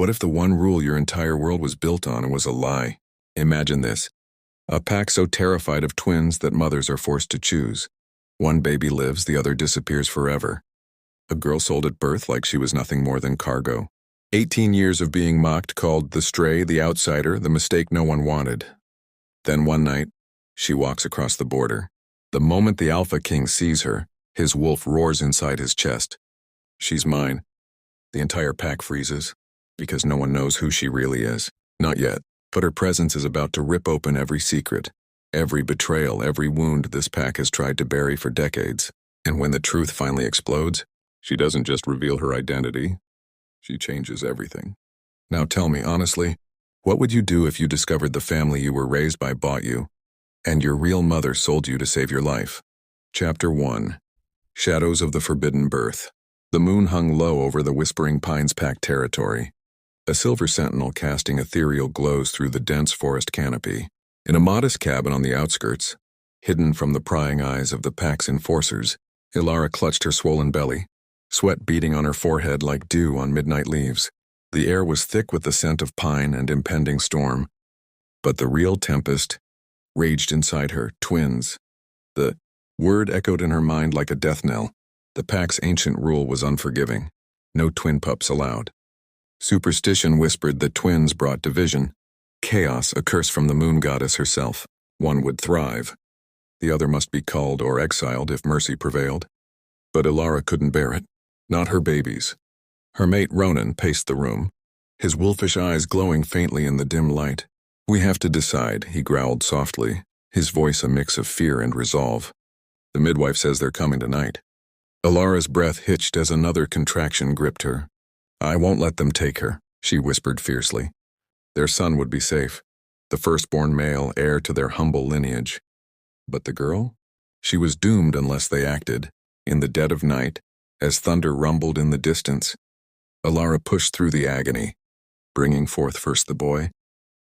What if the one rule your entire world was built on was a lie? Imagine this. A pack so terrified of twins that mothers are forced to choose. One baby lives, the other disappears forever. A girl sold at birth like she was nothing more than cargo. 18 years of being mocked, called the stray, the outsider, the mistake no one wanted. Then one night, she walks across the border. The moment the Alpha King sees her, his wolf roars inside his chest. She's mine. The entire pack freezes, because no one knows who she really is. Not yet, but her presence is about to rip open every secret, every betrayal, every wound this pack has tried to bury for decades. And when the truth finally explodes, she doesn't just reveal her identity, she changes everything. Now tell me honestly, what would you do if you discovered the family you were raised by bought you, and your real mother sold you to save your life? Chapter 1. Shadows of the Forbidden Birth. The moon hung low over the Whispering Pines Pack territory, a silver sentinel casting ethereal glows through the dense forest canopy. In a modest cabin on the outskirts, hidden from the prying eyes of the pack's enforcers, Ilara clutched her swollen belly, sweat beading on her forehead like dew on midnight leaves. The air was thick with the scent of pine and impending storm. But the real tempest raged inside her, twins. The word echoed in her mind like a death knell. The pack's ancient rule was unforgiving. No twin pups allowed. Superstition whispered that twins brought division, chaos, a curse from the moon goddess herself. One would thrive. The other must be culled or exiled if mercy prevailed. But Ilara couldn't bear it. Not her babies. Her mate Ronan paced the room, his wolfish eyes glowing faintly in the dim light. "We have to decide," he growled softly, his voice a mix of fear and resolve. "The midwife says they're coming tonight." Ilara's breath hitched as another contraction gripped her. "I won't let them take her," she whispered fiercely. Their son would be safe, the firstborn male heir to their humble lineage. But the girl? She was doomed unless they acted. In the dead of night, as thunder rumbled in the distance, Ilara pushed through the agony, bringing forth first the boy,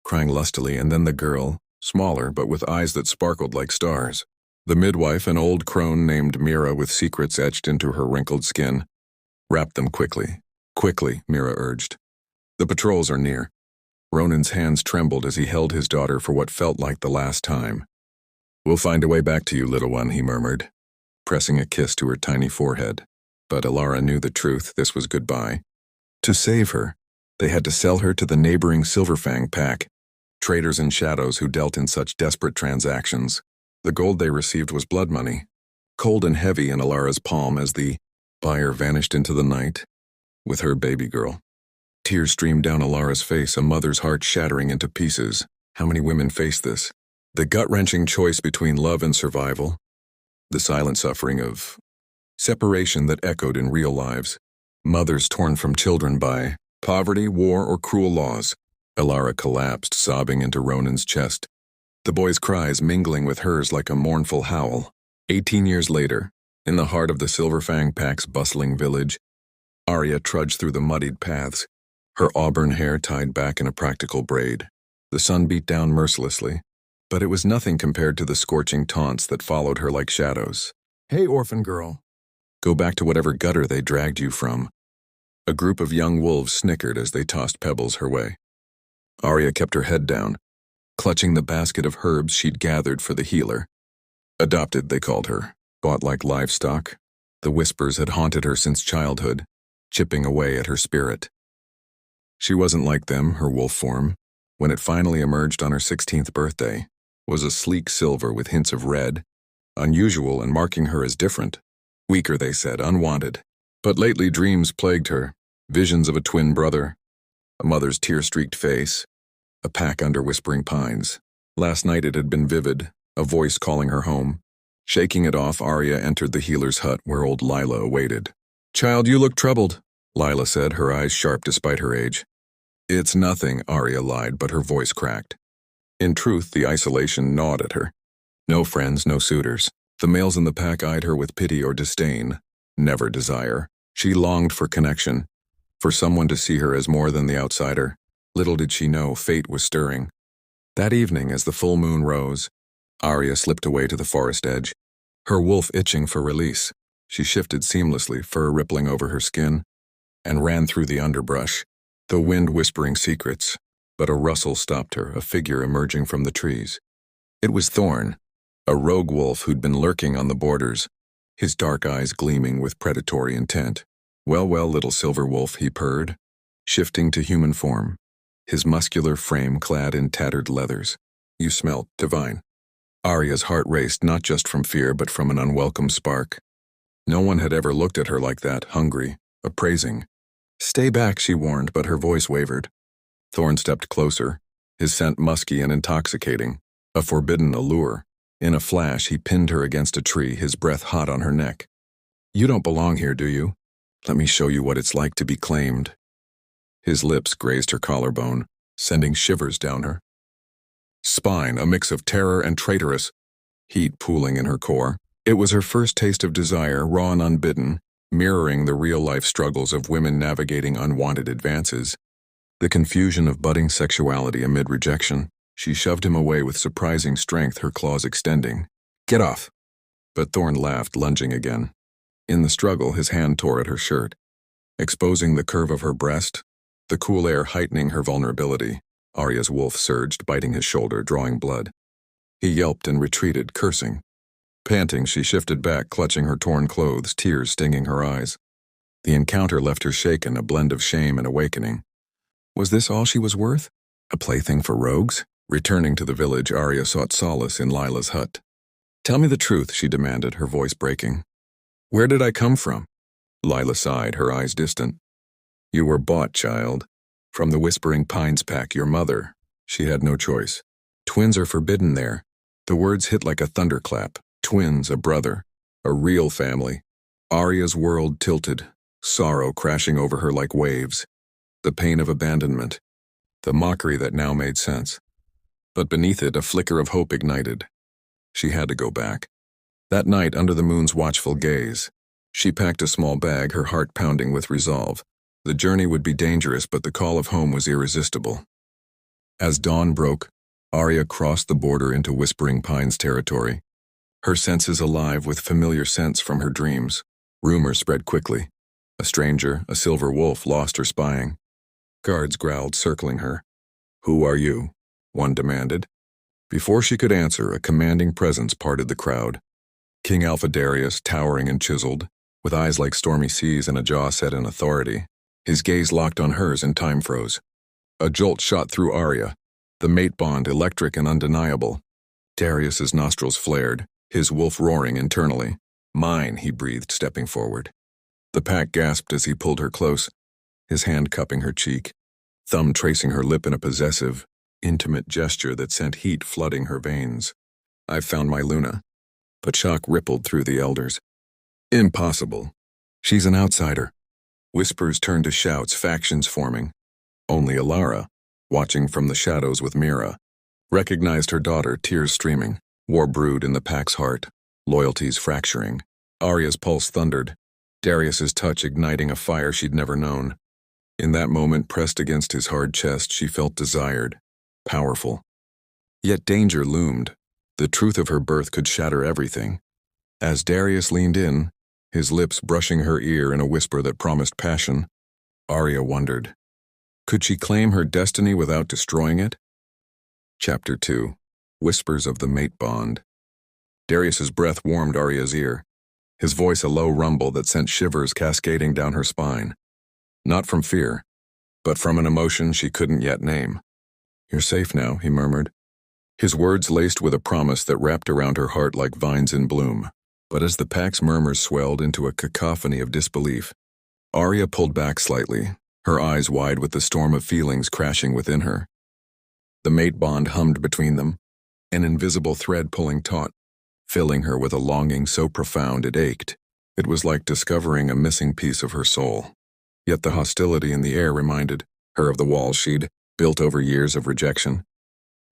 crying lustily, and then the girl, smaller but with eyes that sparkled like stars. The midwife, an old crone named Mira with secrets etched into her wrinkled skin. "Wrap them quickly. Quickly," Mira urged. "The patrols are near." Ronan's hands trembled as he held his daughter for what felt like the last time. "We'll find a way back to you, little one," he murmured, pressing a kiss to her tiny forehead. But Ilara knew the truth. This was goodbye. To save her, they had to sell her to the neighboring Silverfang pack, traders in shadows who dealt in such desperate transactions. The gold they received was blood money, cold and heavy in Ilara's palm as the buyer vanished into the night with her baby girl. Tears streamed down Ilara's face, a mother's heart shattering into pieces. How many women face this? The gut-wrenching choice between love and survival, the silent suffering of separation that echoed in real lives. Mothers torn from children by poverty, war, or cruel laws. Ilara collapsed, sobbing into Ronan's chest, the boy's cries mingling with hers like a mournful howl. 18 years later, in the heart of the Silverfang Pack's bustling village, Aria trudged through the muddied paths, her auburn hair tied back in a practical braid. The sun beat down mercilessly, but it was nothing compared to the scorching taunts that followed her like shadows. "Hey, orphan girl. Go back to whatever gutter they dragged you from." A group of young wolves snickered as they tossed pebbles her way. Aria kept her head down, clutching the basket of herbs she'd gathered for the healer. Adopted, they called her, bought like livestock. The whispers had haunted her since childhood, chipping away at her spirit. She wasn't like them, her wolf form, when it finally emerged on her 16th birthday, was a sleek silver with hints of red, unusual and marking her as different. Weaker, they said, unwanted. But lately dreams plagued her, visions of a twin brother, a mother's tear-streaked face, a pack under whispering pines. Last night it had been vivid, a voice calling her home. Shaking it off, Aria entered the healer's hut where old Lila awaited. "Child, you look troubled," Lila said, her eyes sharp despite her age. "It's nothing," Aria lied, but her voice cracked. In truth, the isolation gnawed at her. No friends, no suitors. The males in the pack eyed her with pity or disdain, never desire. She longed for connection, for someone to see her as more than the outsider. Little did she know, fate was stirring. That evening, as the full moon rose, Aria slipped away to the forest edge, her wolf itching for release. She shifted seamlessly, fur rippling over her skin, and ran through the underbrush, the wind whispering secrets, but a rustle stopped her, a figure emerging from the trees. It was Thorn, a rogue wolf who'd been lurking on the borders, his dark eyes gleaming with predatory intent. Well, well, little silver wolf, he purred, shifting to human form, his muscular frame clad in tattered leathers. You smelt divine. Aria's heart raced not just from fear but from an unwelcome spark. No one had ever looked at her like that, hungry, appraising. Stay back, she warned, but her voice wavered. Thorn stepped closer, his scent musky and intoxicating, a forbidden allure. In a flash, he pinned her against a tree, his breath hot on her neck. You don't belong here, do you? Let me show you what it's like to be claimed. His lips grazed her collarbone, sending shivers down her spine, a mix of terror and traitorous, heat pooling in her core. It was her first taste of desire, raw and unbidden, mirroring the real-life struggles of women navigating unwanted advances. The confusion of budding sexuality amid rejection. She shoved him away with surprising strength, her claws extending. Get off! But Thorn laughed, lunging again. In the struggle, his hand tore at her shirt, exposing the curve of her breast, the cool air heightening her vulnerability. Aria's wolf surged, biting his shoulder, drawing blood. He yelped and retreated, cursing. Panting, she shifted back, clutching her torn clothes, tears stinging her eyes. The encounter left her shaken, a blend of shame and awakening. Was this all she was worth? A plaything for rogues? Returning to the village, Aria sought solace in Lila's hut. Tell me the truth, she demanded, her voice breaking. Where did I come from? Lila sighed, her eyes distant. You were bought, child. From the Whispering Pines pack, your mother. She had no choice. Twins are forbidden there. The words hit like a thunderclap. Twins, a brother, a real family. Aria's world tilted, sorrow crashing over her like waves. The pain of abandonment. The mockery that now made sense. But beneath it, a flicker of hope ignited. She had to go back. That night, under the moon's watchful gaze, she packed a small bag, her heart pounding with resolve. The journey would be dangerous, but the call of home was irresistible. As dawn broke, Aria crossed the border into Whispering Pines territory, her senses alive with familiar scents from her dreams. Rumors spread quickly. A stranger, a silver wolf, lost her spying. Guards growled, circling her. Who are you? One demanded. Before she could answer, a commanding presence parted the crowd. King Alpha Darius, towering and chiseled, with eyes like stormy seas and a jaw set in authority. His gaze locked on hers and time froze. A jolt shot through Aria, the mate bond electric and undeniable. Darius's nostrils flared, his wolf roaring internally. Mine, he breathed, stepping forward. The pack gasped as he pulled her close, his hand cupping her cheek, thumb tracing her lip in a possessive, intimate gesture that sent heat flooding her veins. I've found my Luna. But shock rippled through the elders. Impossible. She's an outsider. Whispers turned to shouts, factions forming. Only Alara, watching from the shadows with Mira, recognized her daughter, tears streaming, war brewed in the pack's heart, loyalties fracturing. Aria's pulse thundered, Darius's touch igniting a fire she'd never known. In that moment, pressed against his hard chest, she felt desired, powerful. Yet danger loomed. The truth of her birth could shatter everything. As Darius leaned in, his lips brushing her ear in a whisper that promised passion, Aria wondered, could she claim her destiny without destroying it? Chapter 2. Whispers of the Mate Bond. Darius's breath warmed Aria's ear, his voice a low rumble that sent shivers cascading down her spine. Not from fear, but from an emotion she couldn't yet name. You're safe now, he murmured, his words laced with a promise that wrapped around her heart like vines in bloom. But as the pack's murmurs swelled into a cacophony of disbelief, Aria pulled back slightly, her eyes wide with the storm of feelings crashing within her. The mate bond hummed between them, an invisible thread pulling taut, filling her with a longing so profound it ached. It was like discovering a missing piece of her soul. Yet the hostility in the air reminded her of the walls she'd built over years of rejection.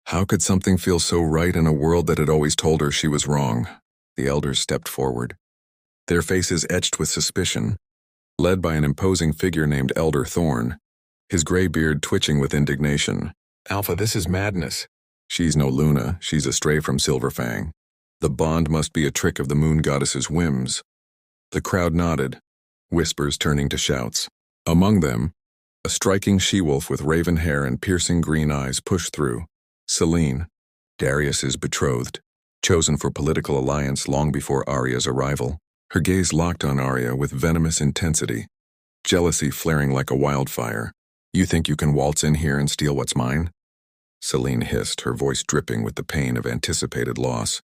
How could something feel so right in a world that had always told her she was wrong? The elders stepped forward, their faces etched with suspicion, led by an imposing figure named Elder Thorn, his gray beard twitching with indignation. Alpha, this is madness. She's no Luna, she's a stray from Silverfang. The bond must be a trick of the moon goddess's whims. The crowd nodded, whispers turning to shouts. Among them, A striking she-wolf with raven hair and piercing green eyes pushed through. Celine, Darius's betrothed, chosen for political alliance long before Aria's arrival. Her gaze locked on Aria with venomous intensity, jealousy flaring like a wildfire. "You think you can waltz in here and steal what's mine?" Celine hissed, her voice dripping with the pain of anticipated loss.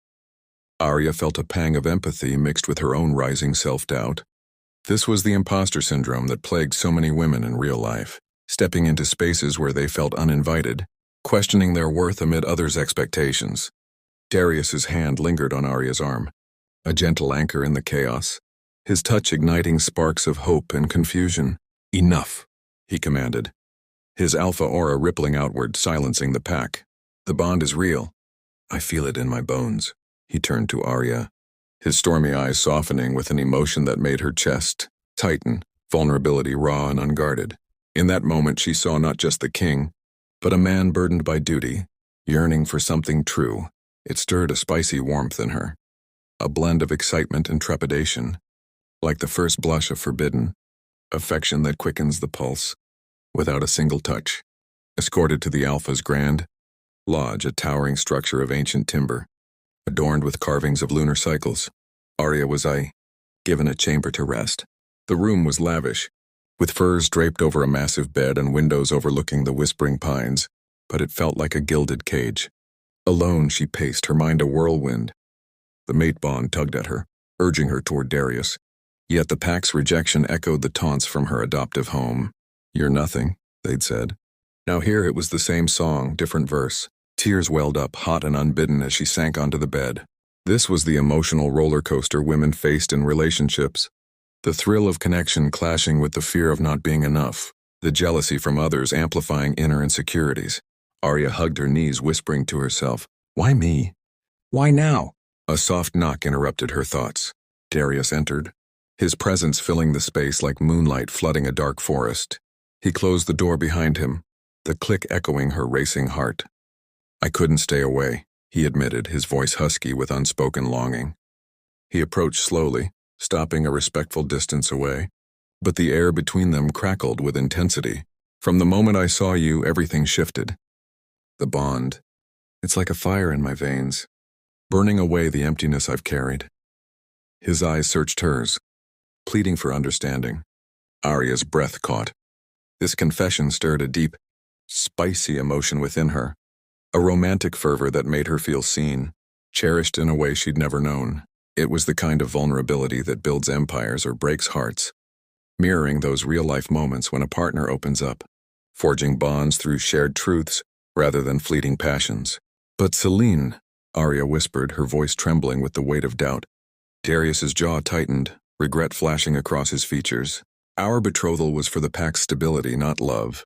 Aria felt a pang of empathy mixed with her own rising self-doubt. This was the imposter syndrome that plagued so many women in real life, stepping into spaces where they felt uninvited, questioning their worth amid others' expectations. Darius's hand lingered on Aria's arm, a gentle anchor in the chaos, his touch igniting sparks of hope and confusion. "Enough," he commanded, his alpha aura rippling outward, silencing the pack. "The bond is real. I feel it in my bones." He turned to Aria, his stormy eyes softening with an emotion that made her chest tighten, vulnerability raw and unguarded. In that moment she saw not just the king, but a man burdened by duty, yearning for something true. It stirred a spicy warmth in her, a blend of excitement and trepidation, like the first blush of forbidden affection that quickens the pulse. Without a single touch, escorted to the Alpha's grand lodge, a towering structure of ancient timber, adorned with carvings of lunar cycles, Aria was given a chamber to rest. The room was lavish, with furs draped over a massive bed and windows overlooking the whispering pines, but it felt like a gilded cage. Alone she paced, her mind a whirlwind. The mate bond tugged at her, urging her toward Darius. Yet the pack's rejection echoed the taunts from her adoptive home. "You're nothing," they'd said. Now here it was the same song, different verse. Tears welled up, hot and unbidden, as she sank onto the bed. This was the emotional roller coaster women faced in relationships. The thrill of connection clashing with the fear of not being enough, the jealousy from others amplifying inner insecurities. Aria hugged her knees, whispering to herself, "Why me? Why now?" A soft knock interrupted her thoughts. Darius entered, his presence filling the space like moonlight flooding a dark forest. He closed the door behind him, the click echoing her racing heart. "I couldn't stay away," he admitted, his voice husky with unspoken longing. He approached slowly, stopping a respectful distance away, but the air between them crackled with intensity. "From the moment I saw you, everything shifted. The bond. It's like a fire in my veins, burning away the emptiness I've carried." His eyes searched hers, pleading for understanding. Aria's breath caught. This confession stirred a deep, spicy emotion within her, a romantic fervor that made her feel seen, cherished in a way she'd never known. It was the kind of vulnerability that builds empires or breaks hearts, mirroring those real-life moments when a partner opens up, forging bonds through shared truths rather than fleeting passions. "But Celine," Aria whispered, her voice trembling with the weight of doubt. Darius's jaw tightened, regret flashing across his features. "Our betrothal was for the pack's stability, not love.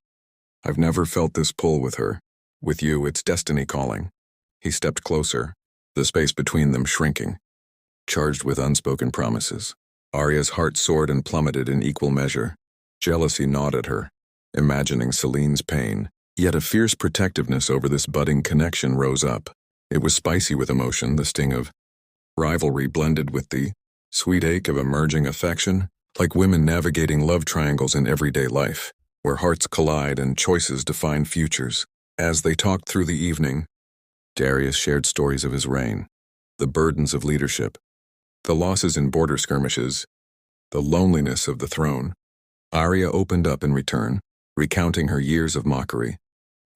I've never felt this pull with her. With you, it's destiny calling." He stepped closer, the space between them shrinking, charged with unspoken promises. Aria's heart soared and plummeted in equal measure. Jealousy gnawed at her, imagining Celine's pain. Yet a fierce protectiveness over this budding connection rose up. It was spicy with emotion, the sting of rivalry blended with the sweet ache of emerging affection, like women navigating love triangles in everyday life, where hearts collide and choices define futures. As they talked through the evening, Darius shared stories of his reign, the burdens of leadership, the losses in border skirmishes, the loneliness of the throne. Aria opened up in return, recounting her years of mockery,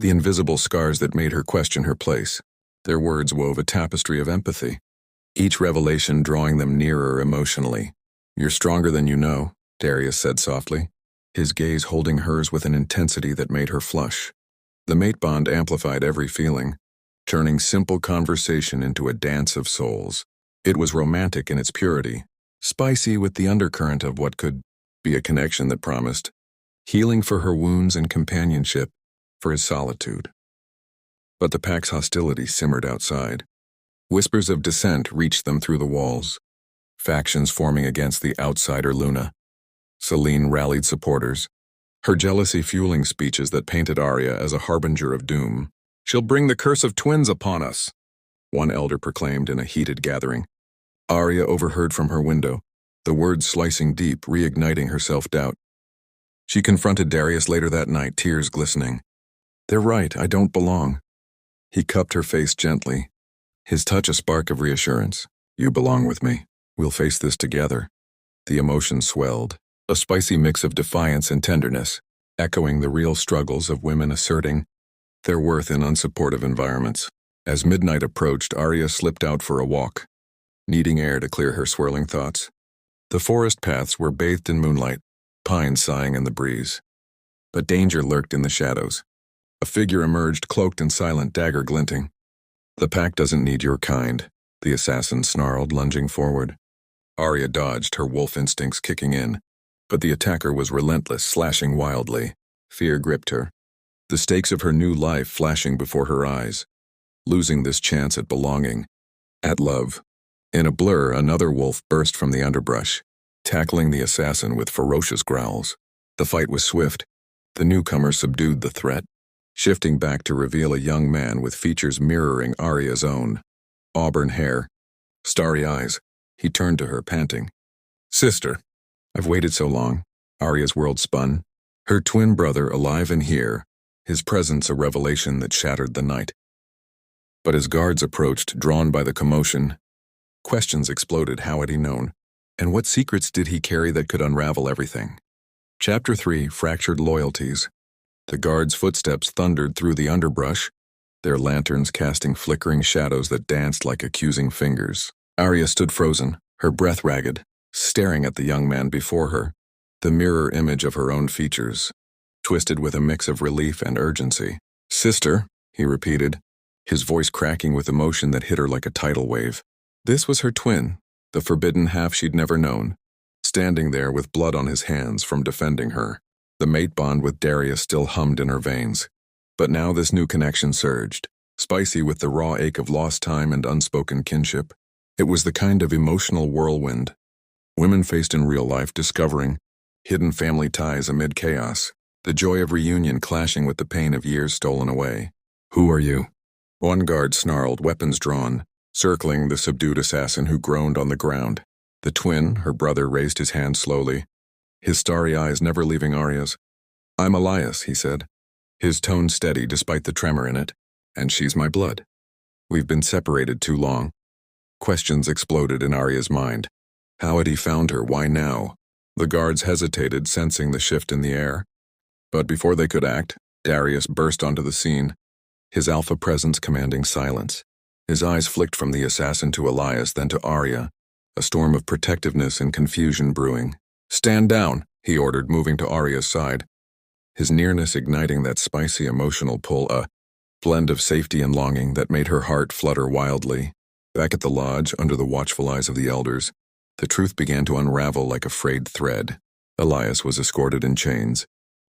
the invisible scars that made her question her place. Their words wove a tapestry of empathy, each revelation drawing them nearer emotionally. "You're stronger than you know," Darius said softly, his gaze holding hers with an intensity that made her flush. The mate bond amplified every feeling, turning simple conversation into a dance of souls. It was romantic in its purity, spicy with the undercurrent of what could be a connection that promised healing for her wounds and companionship for his solitude. But the pack's hostility simmered outside. Whispers of dissent reached them through the walls, factions forming against the outsider Luna. Celine rallied supporters, her jealousy fueling speeches that painted Aria as a harbinger of doom. "She'll bring the curse of twins upon us," one elder proclaimed in a heated gathering. Aria overheard from her window, the words slicing deep, reigniting her self-doubt. She confronted Darius later that night, tears glistening. "They're right, I don't belong." He cupped her face gently, his touch a spark of reassurance. "You belong with me. We'll face this together." The emotion swelled, a spicy mix of defiance and tenderness, echoing the real struggles of women asserting their worth in unsupportive environments. As midnight approached, Aria slipped out for a walk, needing air to clear her swirling thoughts. The forest paths were bathed in moonlight, pines sighing in the breeze. But danger lurked in the shadows. A figure emerged, cloaked in silent, dagger glinting. "The pack doesn't need your kind," the assassin snarled, lunging forward. Aria dodged, her wolf instincts kicking in, but the attacker was relentless, slashing wildly. Fear gripped her, the stakes of her new life flashing before her eyes. Losing this chance at belonging, at love. In a blur, another wolf burst from the underbrush, tackling the assassin with ferocious growls. The fight was swift. The newcomer subdued the threat, shifting back to reveal a young man with features mirroring Aria's own. Auburn hair, starry eyes. He turned to her, panting. "Sister." "I've waited so long." Aria's world spun. Her twin brother alive and here, his presence a revelation that shattered the night. But as guards approached, drawn by the commotion, questions exploded. How had he known? And what secrets did he carry that could unravel everything? Chapter 3, Fractured Loyalties. The guards' footsteps thundered through the underbrush, their lanterns casting flickering shadows that danced like accusing fingers. Aria stood frozen, her breath ragged, staring at the young man before her, the mirror image of her own features, twisted with a mix of relief and urgency. "Sister," he repeated, his voice cracking with emotion that hit her like a tidal wave. This was her twin, the forbidden half she'd never known, standing there with blood on his hands from defending her. The mate bond with Darius still hummed in her veins. But now this new connection surged, spicy with the raw ache of lost time and unspoken kinship. It was the kind of emotional whirlwind women faced in real life, discovering hidden family ties amid chaos, the joy of reunion clashing with the pain of years stolen away. "Who are you?" One guard snarled, weapons drawn, circling the subdued assassin who groaned on the ground. The twin, her brother, raised his hand slowly, his starry eyes never leaving Aria's. "I'm Elias," he said, his tone steady despite the tremor in it. "And she's my blood. We've been separated too long." Questions exploded in Aria's mind. How had he found her? Why now? The guards hesitated, sensing the shift in the air. But before they could act, Darius burst onto the scene, his alpha presence commanding silence. His eyes flicked from the assassin to Elias, then to Aria, a storm of protectiveness and confusion brewing. "Stand down," he ordered, moving to Aria's side, his nearness igniting that spicy emotional pull, a blend of safety and longing that made her heart flutter wildly. Back at the lodge, under the watchful eyes of the elders, the truth began to unravel like a frayed thread. Elias was escorted in chains,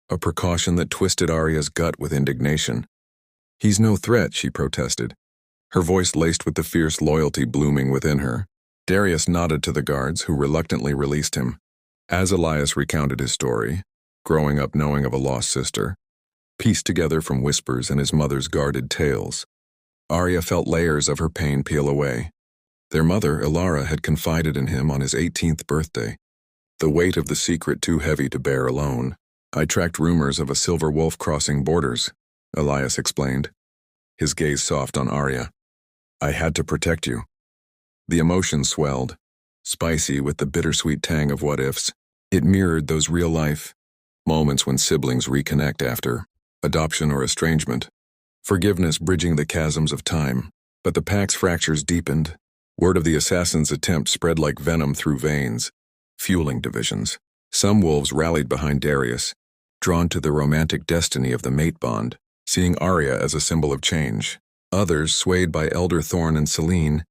a precaution that twisted Aria's gut with indignation. "He's no threat," she protested, her voice laced with the fierce loyalty blooming within her. Darius nodded to the guards, who reluctantly released him. As Elias recounted his story, growing up knowing of a lost sister, pieced together from whispers and his mother's guarded tales, Aria felt layers of her pain peel away. Their mother, Ilara, had confided in him on his 18th birthday, the weight of the secret too heavy to bear alone. "I tracked rumors of a silver wolf crossing borders," Elias explained, his gaze soft on Aria. "I had to protect you." The emotion swelled, spicy with the bittersweet tang of what-ifs. It mirrored those real-life moments when siblings reconnect after adoption or estrangement, forgiveness bridging the chasms of time. But the pack's fractures deepened. Word of the assassin's attempt spread like venom through veins, fueling divisions. Some wolves rallied behind Darius, drawn to the romantic destiny of the mate bond, seeing Aria as a symbol of change. Others, swayed by Elder Thorn and Celine,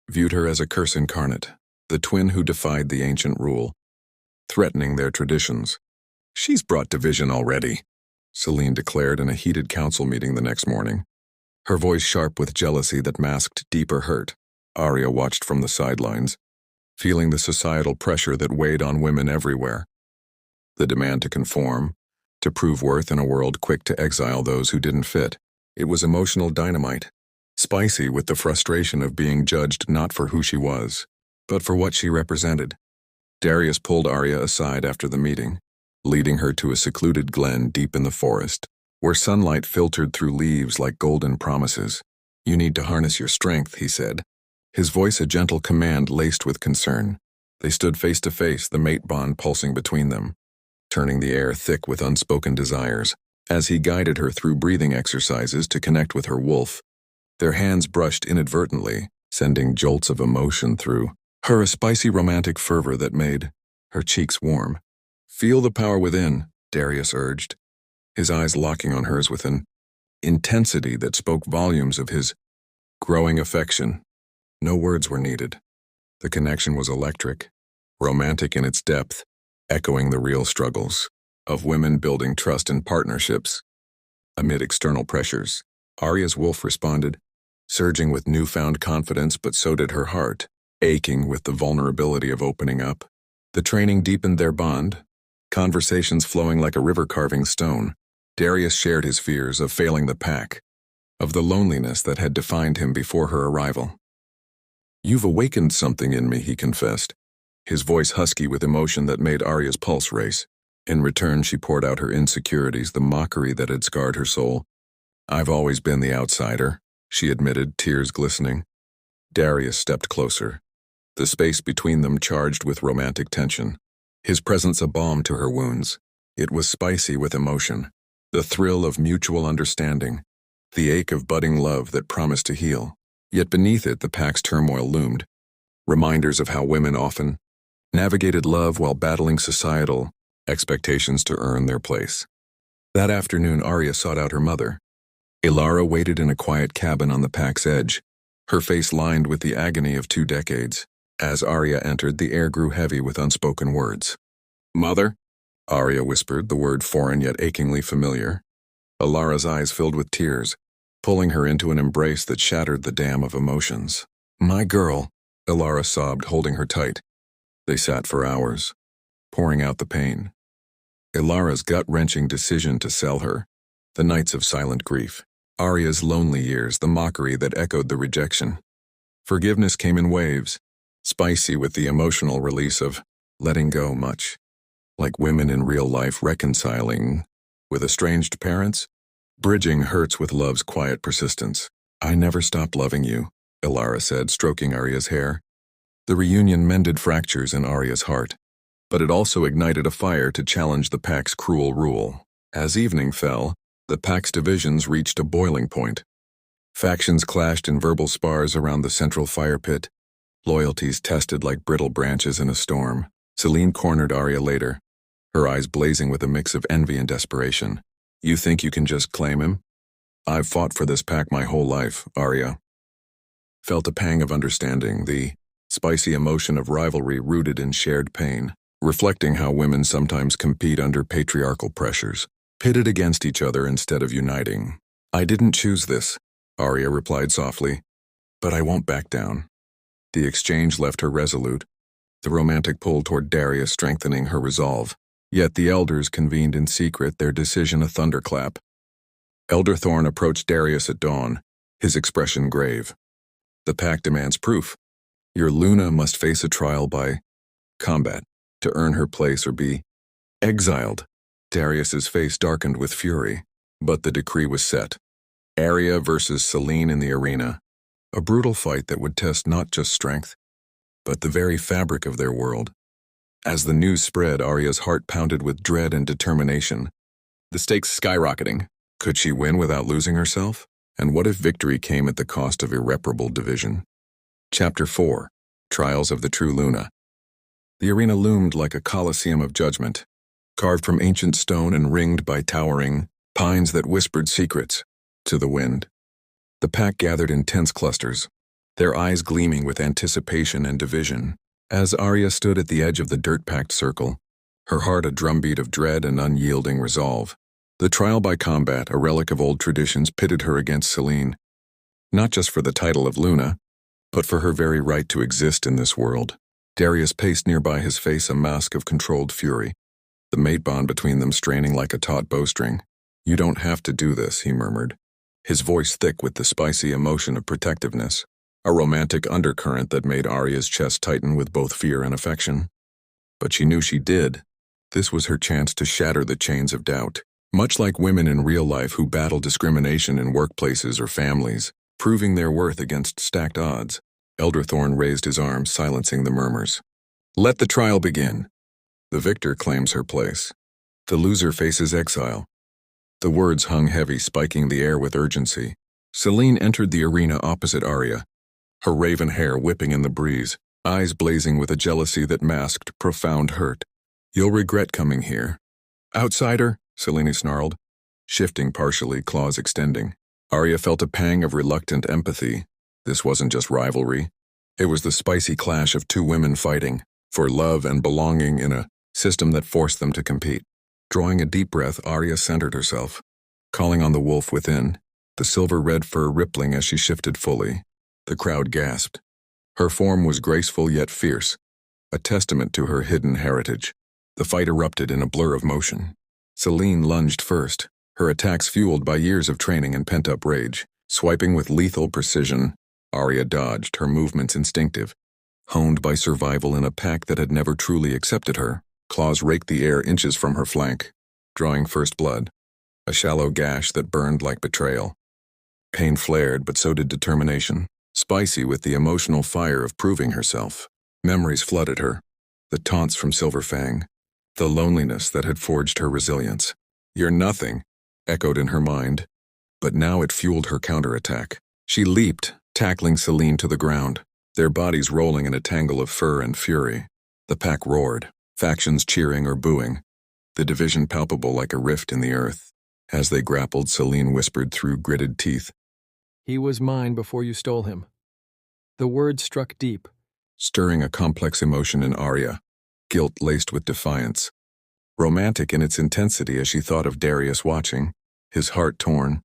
viewed her as a curse incarnate, the twin who defied the ancient rule, threatening their traditions. "She's brought division already," Celine declared in a heated council meeting the next morning, her voice sharp with jealousy that masked deeper hurt. Aria watched from the sidelines, feeling the societal pressure that weighed on women everywhere. The demand to conform, to prove worth in a world quick to exile those who didn't fit. It was emotional dynamite, spicy with the frustration of being judged not for who she was, but for what she represented. Darius pulled Aria aside after the meeting, leading her to a secluded glen deep in the forest, where sunlight filtered through leaves like golden promises. "You need to harness your strength," he said, his voice a gentle command laced with concern. They stood face to face, the mate bond pulsing between them, turning the air thick with unspoken desires. As he guided her through breathing exercises to connect with her wolf, their hands brushed inadvertently, sending jolts of emotion through her, a spicy romantic fervor that made her cheeks warm. "Feel the power within," Darius urged, his eyes locking on hers with an intensity that spoke volumes of his growing affection. No words were needed. The connection was electric, romantic in its depth, echoing the real struggles of women building trust in partnerships amid external pressures. Aria's wolf responded, surging with newfound confidence, but so did her heart, aching with the vulnerability of opening up. The training deepened their bond, conversations flowing like a river carving stone. Darius shared his fears of failing the pack, of the loneliness that had defined him before her arrival. "You've awakened something in me," he confessed, his voice husky with emotion that made Aria's pulse race. In return, she poured out her insecurities, the mockery that had scarred her soul. "I've always been the outsider," she admitted, tears glistening. Darius stepped closer, the space between them charged with romantic tension, his presence a balm to her wounds. It was spicy with emotion, the thrill of mutual understanding, the ache of budding love that promised to heal. Yet beneath it, the pack's turmoil loomed, reminders of how women often navigated love while battling societal expectations to earn their place. That afternoon, Aria sought out her mother. Ilara waited in a quiet cabin on the pack's edge, her face lined with the agony of 2 decades. As Aria entered, the air grew heavy with unspoken words. "Mother?" Aria whispered, the word foreign yet achingly familiar. Ilara's eyes filled with tears, pulling her into an embrace that shattered the dam of emotions. "My girl," Ilara sobbed, holding her tight. They sat for hours, pouring out the pain. Ilara's gut-wrenching decision to sell her, the nights of silent grief. Aria's lonely years, the mockery that echoed the rejection. Forgiveness came in waves, spicy with the emotional release of letting go, much like women in real life reconciling with estranged parents, bridging hurts with love's quiet persistence. "I never stopped loving you," Ilara said, stroking Aria's hair. The reunion mended fractures in Aria's heart, but it also ignited a fire to challenge the pack's cruel rule. As evening fell, the pack's divisions reached a boiling point. Factions clashed in verbal spars around the central fire pit, loyalties tested like brittle branches in a storm. Celine cornered Aria later, her eyes blazing with a mix of envy and desperation. "You think you can just claim him? I've fought for this pack my whole life," Aria felt a pang of understanding, the spicy emotion of rivalry rooted in shared pain, reflecting how women sometimes compete under patriarchal pressures, pitted against each other instead of uniting. "I didn't choose this," Aria replied softly, "but I won't back down." The exchange left her resolute, the romantic pull toward Darius strengthening her resolve. Yet the elders convened in secret, their decision a thunderclap. Elder Thorn approached Darius at dawn, his expression grave. "The pack demands proof. Your Luna must face a trial by combat to earn her place or be exiled." Darius's face darkened with fury, but the decree was set. Aria versus Celine in the arena, a brutal fight that would test not just strength, but the very fabric of their world. As the news spread, Aria's heart pounded with dread and determination, the stakes skyrocketing. Could she win without losing herself? And what if victory came at the cost of irreparable division? Chapter 4. Trials of the True Luna. The arena loomed like a coliseum of judgment, carved from ancient stone and ringed by towering pines that whispered secrets to the wind. The pack gathered in tense clusters, their eyes gleaming with anticipation and division. As Aria stood at the edge of the dirt-packed circle, her heart a drumbeat of dread and unyielding resolve. The trial by combat, a relic of old traditions, pitted her against Celine, not just for the title of Luna, but for her very right to exist in this world. Darius paced nearby, his face a mask of controlled fury, the mate bond between them straining like a taut bowstring. "You don't have to do this," he murmured, his voice thick with the spicy emotion of protectiveness, a romantic undercurrent that made Aria's chest tighten with both fear and affection. But she knew she did. This was her chance to shatter the chains of doubt. Much like women in real life who battle discrimination in workplaces or families, proving their worth against stacked odds, Elderthorn raised his arm, silencing the murmurs. Let the trial begin. The victor claims her place. The loser faces exile. The words hung heavy, spiking the air with urgency. Celine entered the arena opposite Aria, her raven hair whipping in the breeze, eyes blazing with a jealousy that masked profound hurt. You'll regret coming here. Outsider, Celine snarled, shifting partially, claws extending. Aria felt a pang of reluctant empathy. This wasn't just rivalry. It was the spicy clash of two women fighting for love and belonging in a system that forced them to compete. Drawing a deep breath, Aria centered herself, calling on the wolf within, the silver-red fur rippling as she shifted fully. The crowd gasped. Her form was graceful yet fierce, a testament to her hidden heritage. The fight erupted in a blur of motion. Celine lunged first, her attacks fueled by years of training and pent-up rage. Swiping with lethal precision, Aria dodged, her movements instinctive, honed by survival in a pack that had never truly accepted her. Claws raked the air inches from her flank, drawing first blood, a shallow gash that burned like betrayal. Pain flared, but so did determination, spicy with the emotional fire of proving herself. Memories flooded her, the taunts from Silverfang, the loneliness that had forged her resilience. You're nothing, echoed in her mind, but now it fueled her counterattack. She leaped, tackling Celine to the ground, their bodies rolling in a tangle of fur and fury. The pack roared, factions cheering or booing, the division palpable like a rift in the earth. As they grappled, Celine whispered through gritted teeth, "He was mine before you stole him." The word struck deep, stirring a complex emotion in Aria, guilt laced with defiance. Romantic in its intensity as she thought of Darius watching, his heart torn.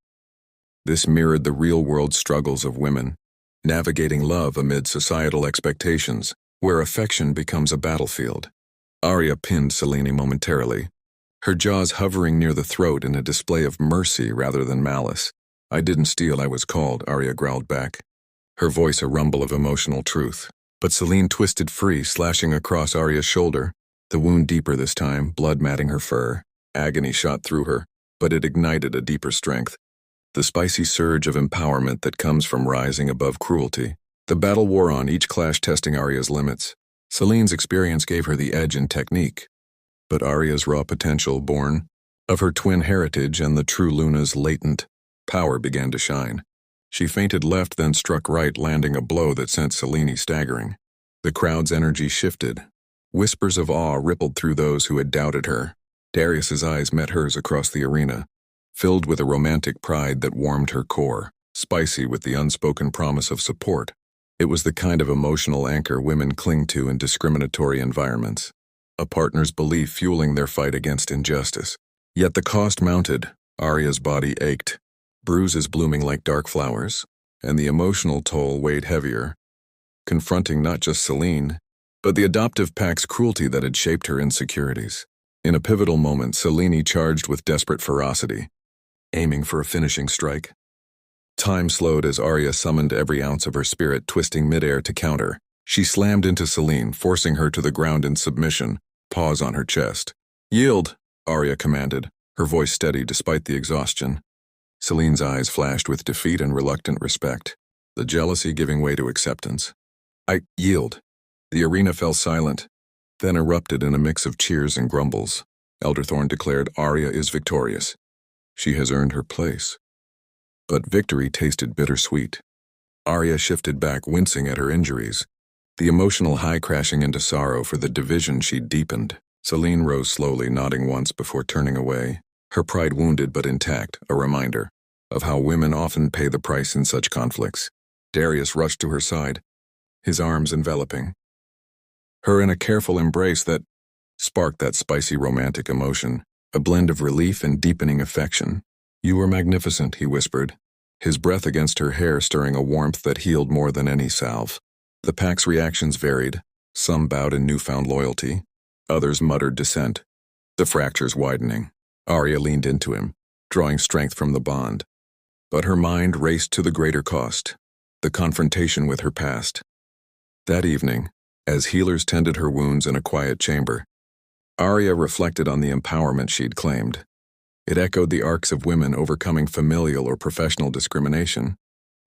This mirrored the real-world struggles of women, navigating love amid societal expectations, where affection becomes a battlefield. Aria pinned Celine momentarily, her jaws hovering near the throat in a display of mercy rather than malice. I didn't steal, I was called, Aria growled back, her voice a rumble of emotional truth. But Celine twisted free, slashing across Aria's shoulder, the wound deeper this time, blood matting her fur. Agony shot through her, but it ignited a deeper strength, the spicy surge of empowerment that comes from rising above cruelty. The battle wore on, each clash testing Aria's limits. Celine's experience gave her the edge in technique, but Aria's raw potential, born of her twin heritage and the true Luna's latent power, began to shine. She feinted left, then struck right, landing a blow that sent Celine staggering. The crowd's energy shifted. Whispers of awe rippled through those who had doubted her. Darius's eyes met hers across the arena, filled with a romantic pride that warmed her core, spicy with the unspoken promise of support. It was the kind of emotional anchor women cling to in discriminatory environments, a partner's belief fueling their fight against injustice. Yet the cost mounted. Aria's body ached, bruises blooming like dark flowers, and the emotional toll weighed heavier, confronting not just Celine, but the adoptive pack's cruelty that had shaped her insecurities. In a pivotal moment, Celine charged with desperate ferocity, aiming for a finishing strike. Time slowed as Aria summoned every ounce of her spirit, twisting midair to counter. She slammed into Celine, forcing her to the ground in submission, paws on her chest. "Yield," Aria commanded, her voice steady despite the exhaustion. Celine's eyes flashed with defeat and reluctant respect, the jealousy giving way to acceptance. "I yield." The arena fell silent, then erupted in a mix of cheers and grumbles. Elderthorn declared, "Aria is victorious. She has earned her place." But victory tasted bittersweet. Aria shifted back, wincing at her injuries, the emotional high crashing into sorrow for the division she'd deepened. Celine rose slowly, nodding once before turning away, her pride wounded but intact, a reminder of how women often pay the price in such conflicts. Darius rushed to her side, his arms enveloping her in a careful embrace that sparked that spicy romantic emotion, a blend of relief and deepening affection. "You were magnificent," he whispered, his breath against her hair stirring a warmth that healed more than any salve. The pack's reactions varied. Some bowed in newfound loyalty, others muttered dissent, the fractures widening. Aria leaned into him, drawing strength from the bond. But her mind raced to the greater cost, the confrontation with her past. That evening, as healers tended her wounds in a quiet chamber, Aria reflected on the empowerment she'd claimed. It echoed the arcs of women overcoming familial or professional discrimination,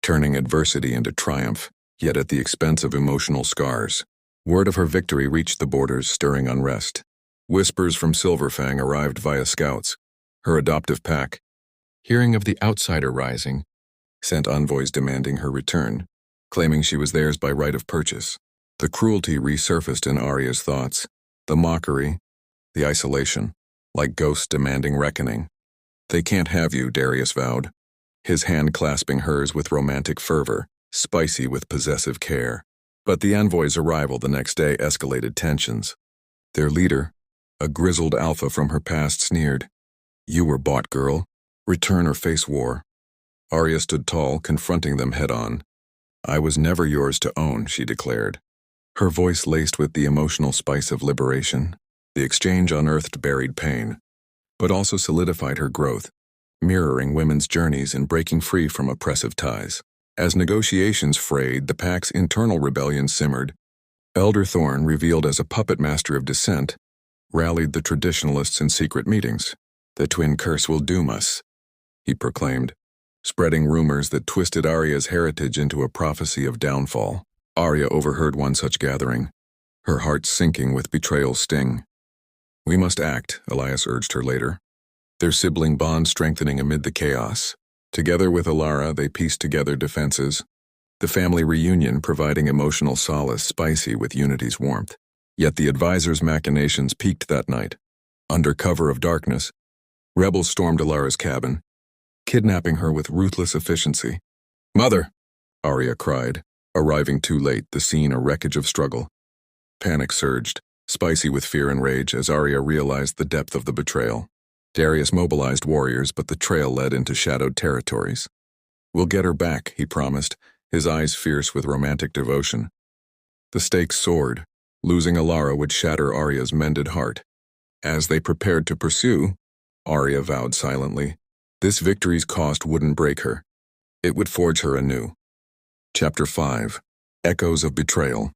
turning adversity into triumph, yet at the expense of emotional scars. Word of her victory reached the borders, stirring unrest. Whispers from Silverfang arrived via scouts, her adoptive pack. Hearing of the outsider rising, sent envoys demanding her return, claiming she was theirs by right of purchase. The cruelty resurfaced in Aria's thoughts, the mockery, the isolation, like ghosts demanding reckoning. They can't have you, Darius vowed, his hand clasping hers with romantic fervor, spicy with possessive care. But the envoy's arrival the next day escalated tensions. Their leader, a grizzled alpha from her past, sneered. You were bought, girl. Return or face war. Aria stood tall, confronting them head-on. I was never yours to own, she declared. Her voice laced with the emotional spice of liberation. The exchange unearthed buried pain, but also solidified her growth, mirroring women's journeys in breaking free from oppressive ties. As negotiations frayed, the pack's internal rebellion simmered. Elder Thorn, revealed as a puppet master of dissent, rallied the traditionalists in secret meetings. The twin curse will doom us, he proclaimed, spreading rumors that twisted Aria's heritage into a prophecy of downfall. Aria overheard one such gathering, her heart sinking with betrayal's sting. We must act, Elias urged her later, their sibling bond strengthening amid the chaos. Together with Alara, they pieced together defenses, the family reunion providing emotional solace spicy with Unity's warmth. Yet the advisor's machinations peaked that night. Under cover of darkness, rebels stormed Alara's cabin, kidnapping her with ruthless efficiency. Mother! Aria cried, arriving too late, the scene a wreckage of struggle. Panic surged, spicy with fear and rage as Aria realized the depth of the betrayal. Darius mobilized warriors, but the trail led into shadowed territories. We'll get her back, he promised, his eyes fierce with romantic devotion. The stakes soared. Losing Alara would shatter Aria's mended heart. As they prepared to pursue, Aria vowed silently, this victory's cost wouldn't break her. It would forge her anew. Chapter 5. Echoes of Betrayal.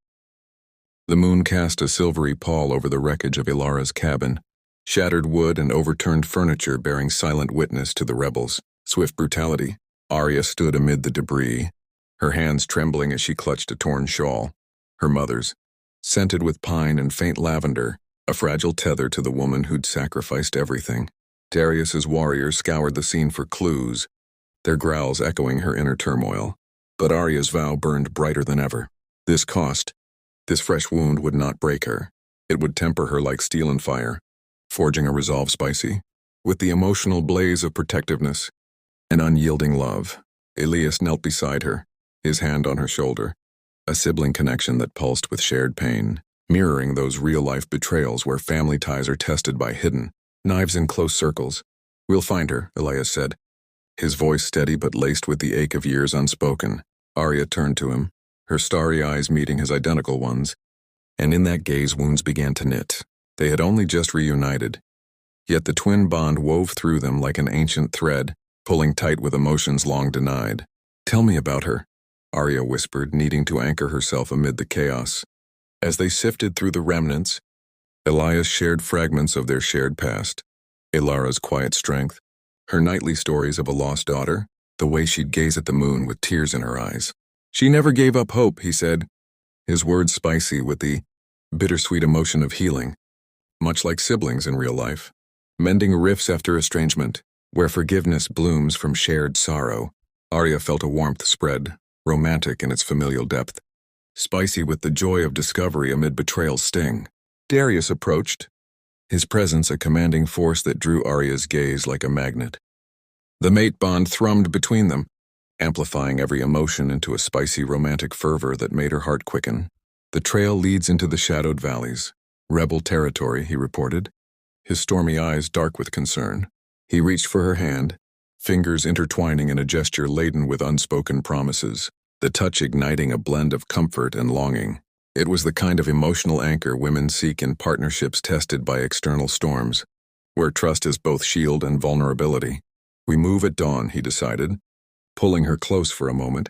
The moon cast a silvery pall over the wreckage of Ilara's cabin, shattered wood and overturned furniture bearing silent witness to the rebels' swift brutality. Aria stood amid the debris, her hands trembling as she clutched a torn shawl, her mother's, scented with pine and faint lavender, a fragile tether to the woman who'd sacrificed everything. Darius's warriors scoured the scene for clues, their growls echoing her inner turmoil. But Aria's vow burned brighter than ever. This fresh wound would not break her. It would temper her like steel and fire, forging a resolve spicy. With the emotional blaze of protectiveness and unyielding love, Elias knelt beside her, his hand on her shoulder, a sibling connection that pulsed with shared pain, mirroring those real-life betrayals where family ties are tested by hidden knives in close circles. We'll find her, Elias said, his voice steady but laced with the ache of years unspoken. Aria turned to him, her starry eyes meeting his identical ones, and in that gaze wounds began to knit. They had only just reunited, yet the twin bond wove through them like an ancient thread, pulling tight with emotions long denied. Tell me about her, Aria whispered, needing to anchor herself amid the chaos. As they sifted through the remnants, Elias shared fragments of their shared past. Ilara's quiet strength, her nightly stories of a lost daughter, the way she'd gaze at the moon with tears in her eyes. She never gave up hope, he said, his words spicy with the bittersweet emotion of healing, much like siblings in real life, mending rifts after estrangement, where forgiveness blooms from shared sorrow. Aria felt a warmth spread, romantic in its familial depth, spicy with the joy of discovery amid betrayal's sting. Darius approached, his presence a commanding force that drew Aria's gaze like a magnet. The mate bond thrummed between them, amplifying every emotion into a spicy romantic fervor that made her heart quicken. The trail leads into the shadowed valleys, rebel territory, he reported, his stormy eyes dark with concern. He reached for her hand, fingers intertwining in a gesture laden with unspoken promises, the touch igniting a blend of comfort and longing. It was the kind of emotional anchor women seek in partnerships tested by external storms, where trust is both shield and vulnerability. We move at dawn, he decided, pulling her close for a moment,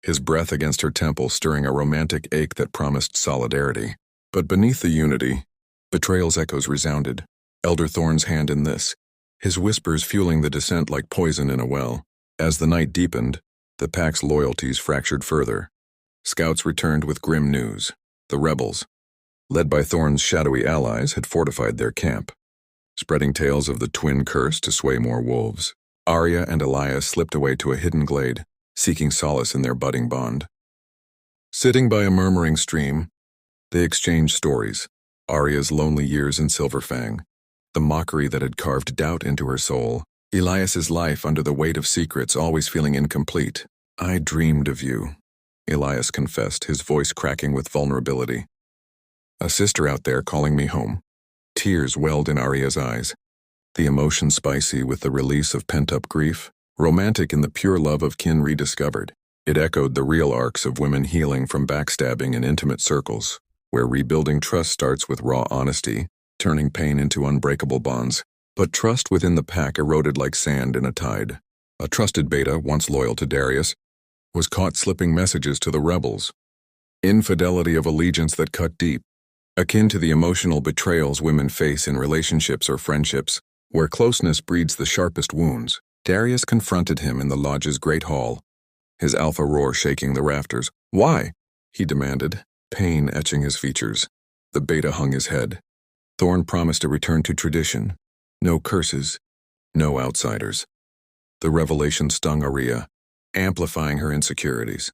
his breath against her temple stirring a romantic ache that promised solidarity. But beneath the unity, Betrayal's echoes resounded. Elder Thorn's hand in this, his whispers fueling the descent like poison in a well. As the night deepened, the pack's loyalties fractured further. Scouts returned with grim news. The rebels, led by Thorn's shadowy allies, had fortified their camp, spreading tales of the twin curse to sway more wolves. Aria and Elias slipped away to a hidden glade, seeking solace in their budding bond. Sitting by a murmuring stream, they exchanged stories. Aria's lonely years in Silverfang, the mockery that had carved doubt into her soul. Elias's life under the weight of secrets, always feeling incomplete. "I dreamed of you," Elias confessed, his voice cracking with vulnerability. "A sister out there calling me home." Tears welled in Aria's eyes, the emotion spicy with the release of pent-up grief, romantic in the pure love of kin rediscovered. It echoed the real arcs of women healing from backstabbing in intimate circles, where rebuilding trust starts with raw honesty, turning pain into unbreakable bonds. But trust within the pack eroded like sand in a tide. A trusted beta, once loyal to Darius, was caught slipping messages to the rebels. Infidelity of allegiance that cut deep, akin to the emotional betrayals women face in relationships or friendships, where closeness breeds the sharpest wounds. Darius confronted him in the lodge's great hall, his alpha roar shaking the rafters. "Why?" he demanded, pain etching his features. The beta hung his head. Thorn promised a return to tradition. No curses, no outsiders. The revelation stung Aria, amplifying her insecurities.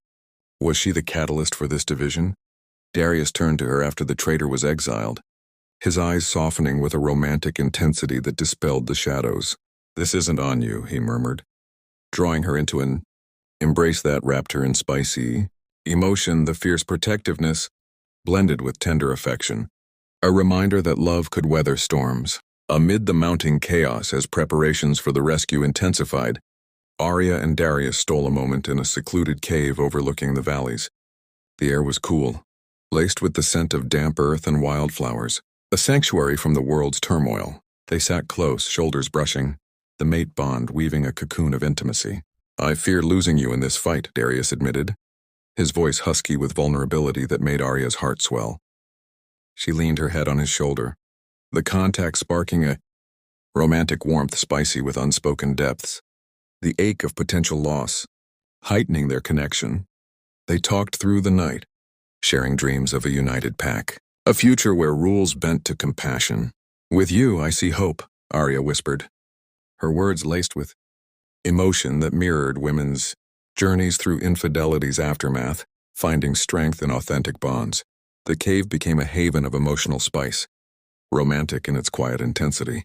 Was she the catalyst for this division? Darius turned to her after the traitor was exiled, his eyes softening with a romantic intensity that dispelled the shadows. "This isn't on you," he murmured, drawing her into an embrace that wrapped her in spicy emotion, the fierce protectiveness blended with tender affection, a reminder that love could weather storms. Amid the mounting chaos as preparations for the rescue intensified, Aria and Darius stole a moment in a secluded cave overlooking the valleys. The air was cool, laced with the scent of damp earth and wildflowers, a sanctuary from the world's turmoil. They sat close, shoulders brushing, the mate bond weaving a cocoon of intimacy. "I fear losing you in this fight," Darius admitted, his voice husky with vulnerability that made Aria's heart swell. She leaned her head on his shoulder, the contact sparking a romantic warmth spicy with unspoken depths, the ache of potential loss, heightening their connection. They talked through the night, sharing dreams of a united pack, a future where rules bent to compassion. "With you, I see hope," Aria whispered, her words laced with emotion that mirrored women's journeys through infidelity's aftermath, finding strength in authentic bonds. The cave became a haven of emotional spice, romantic in its quiet intensity,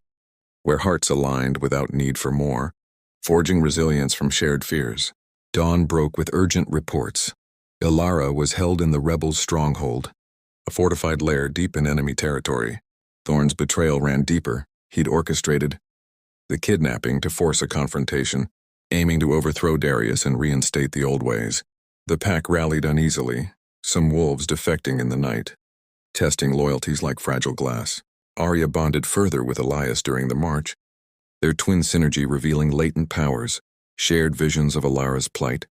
where hearts aligned without need for more, forging resilience from shared fears. Dawn broke with urgent reports. Ilara was held in the rebels' stronghold, a fortified lair deep in enemy territory. Thorn's betrayal ran deeper. He'd orchestrated the kidnapping to force a confrontation, aiming to overthrow Darius and reinstate the old ways. The pack rallied uneasily, some wolves defecting in the night, testing loyalties like fragile glass. Aria bonded further with Elias during the march, their twin synergy revealing latent powers, shared visions of Ilara's plight,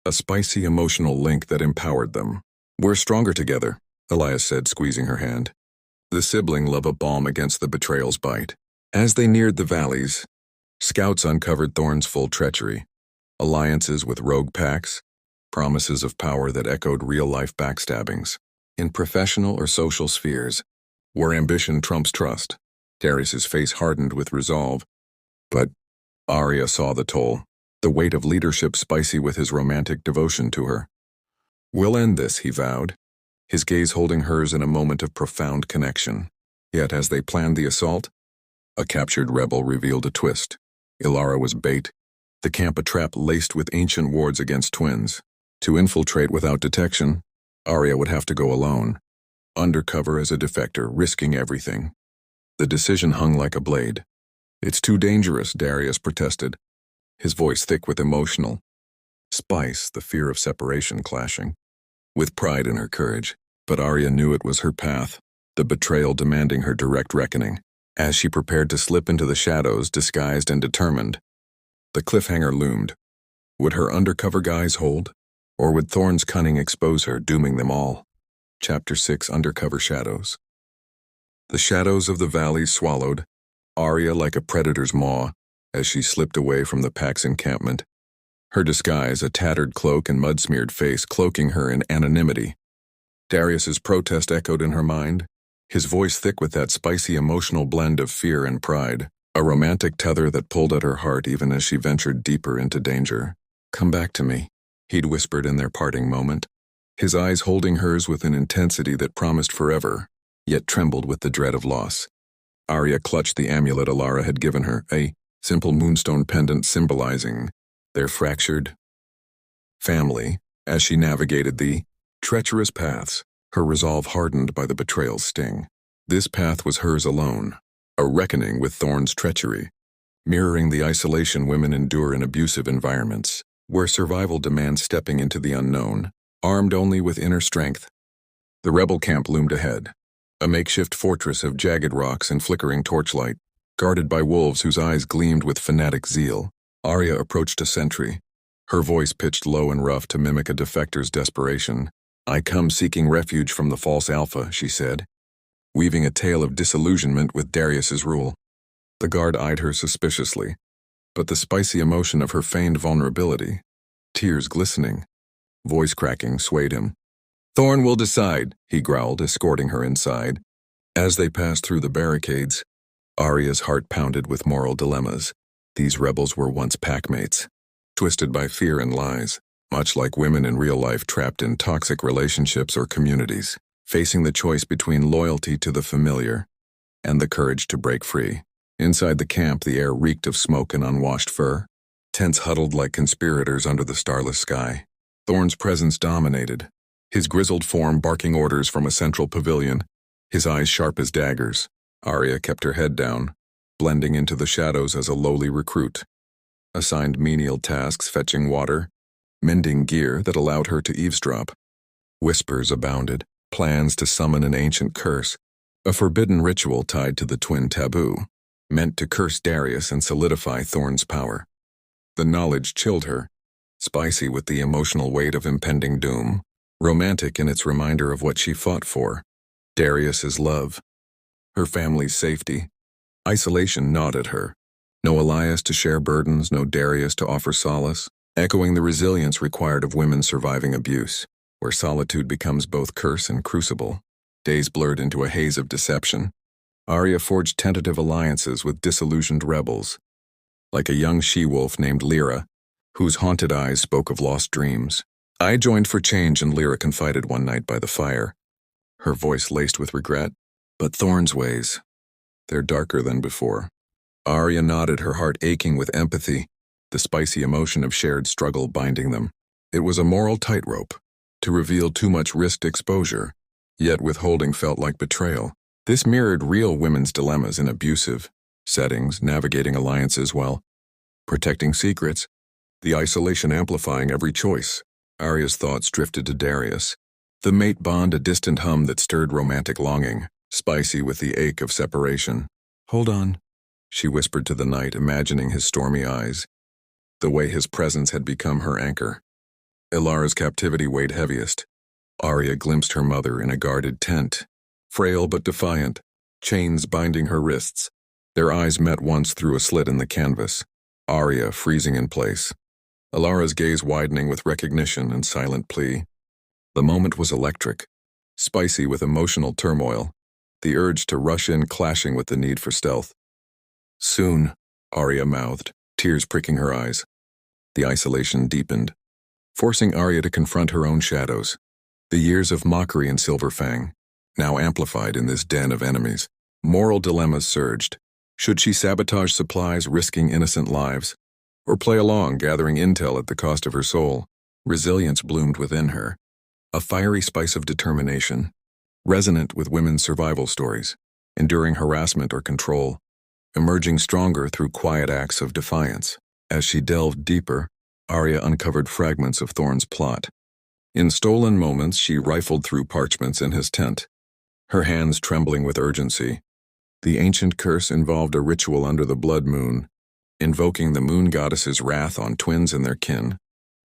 a spicy emotional link that empowered them. "We're stronger together," Elias said, squeezing her hand. The sibling love a balm against the betrayal's bite. As they neared the valleys, scouts uncovered Thorn's full treachery, alliances with rogue packs, promises of power that echoed real-life backstabbings. In professional or social spheres, where ambition trumps trust, Darius's face hardened with resolve. But Aria saw the toll, the weight of leadership spicy with his romantic devotion to her. "We'll end this," he vowed, his gaze holding hers in a moment of profound connection. Yet as they planned the assault, a captured rebel revealed a twist. Ilara was bait, the camp a trap laced with ancient wards against twins. To infiltrate without detection, Aria would have to go alone, undercover as a defector, risking everything. The decision hung like a blade. "It's too dangerous," Darius protested, his voice thick with emotional spice, the fear of separation clashing with pride in her courage. But Aria knew it was her path, the betrayal demanding her direct reckoning. As she prepared to slip into the shadows, disguised and determined, the cliffhanger loomed. Would her undercover guise hold? Or would Thorn's cunning expose her, dooming them all? Chapter 6: Undercover Shadows. The shadows of the valley swallowed Aria like a predator's maw as she slipped away from the pack's encampment. Her disguise, a tattered cloak and mud-smeared face, cloaking her in anonymity. Darius's protest echoed in her mind, his voice thick with that spicy emotional blend of fear and pride, a romantic tether that pulled at her heart even as she ventured deeper into danger. "Come back to me," he'd whispered in their parting moment, his eyes holding hers with an intensity that promised forever, yet trembled with the dread of loss. Aria clutched the amulet Alara had given her, a simple moonstone pendant symbolizing their fractured family, as she navigated the treacherous paths, her resolve hardened by the betrayal's sting. This path was hers alone, a reckoning with Thorn's treachery, mirroring the isolation women endure in abusive environments, where survival demands stepping into the unknown, armed only with inner strength. The rebel camp loomed ahead, a makeshift fortress of jagged rocks and flickering torchlight, guarded by wolves whose eyes gleamed with fanatic zeal. Aria approached a sentry, her voice pitched low and rough to mimic a defector's desperation. "I come seeking refuge from the false alpha," she said, weaving a tale of disillusionment with Darius's rule. The guard eyed her suspiciously, but the spicy emotion of her feigned vulnerability, tears glistening, voice cracking, swayed him. "Thorn will decide," he growled, escorting her inside. As they passed through the barricades, Aria's heart pounded with moral dilemmas. These rebels were once packmates, twisted by fear and lies, much like women in real life trapped in toxic relationships or communities, facing the choice between loyalty to the familiar and the courage to break free. Inside the camp, the air reeked of smoke and unwashed fur, tents huddled like conspirators under the starless sky. Thorn's presence dominated, his grizzled form barking orders from a central pavilion, his eyes sharp as daggers. Aria kept her head down, blending into the shadows as a lowly recruit, assigned menial tasks, fetching water, mending gear that allowed her to eavesdrop. Whispers abounded, plans to summon an ancient curse, a forbidden ritual tied to the twin taboo, meant to curse Darius and solidify Thorn's power. The knowledge chilled her, spicy with the emotional weight of impending doom, romantic in its reminder of what she fought for, Darius's love, her family's safety. Isolation gnawed at her. No Elias to share burdens, no Darius to offer solace, echoing the resilience required of women surviving abuse, where solitude becomes both curse and crucible. Days blurred into a haze of deception. Aria forged tentative alliances with disillusioned rebels, like a young she-wolf named Lyra, whose haunted eyes spoke of lost dreams. "I joined for change," and Lyra confided one night by the fire, her voice laced with regret. "But Thorn's ways, they're darker than before." Aria nodded, her heart aching with empathy, the spicy emotion of shared struggle binding them. It was a moral tightrope. To reveal too much risked exposure, yet withholding felt like betrayal. This mirrored real women's dilemmas in abusive settings, navigating alliances while protecting secrets, the isolation amplifying every choice. Aria's thoughts drifted to Darius, the mate bond, a distant hum that stirred romantic longing, spicy with the ache of separation. "Hold on," she whispered to the night, imagining his stormy eyes, the way his presence had become her anchor. Ilara's captivity weighed heaviest. Aria glimpsed her mother in a guarded tent, frail but defiant, chains binding her wrists. Their eyes met once through a slit in the canvas, Aria freezing in place, Ilara's gaze widening with recognition and silent plea. The moment was electric, spicy with emotional turmoil, the urge to rush in clashing with the need for stealth. "Soon," Aria mouthed, tears pricking her eyes. The isolation deepened, forcing Aria to confront her own shadows. The years of mockery and Silverfang, now amplified in this den of enemies. Moral dilemmas surged. Should she sabotage supplies, risking innocent lives, or play along, gathering intel at the cost of her soul? Resilience bloomed within her, a fiery spice of determination, resonant with women's survival stories, enduring harassment or control, emerging stronger through quiet acts of defiance. As she delved deeper, Aria uncovered fragments of Thorn's plot. In stolen moments, she rifled through parchments in his tent, her hands trembling with urgency. The ancient curse involved a ritual under the blood moon, invoking the moon goddess's wrath on twins and their kin,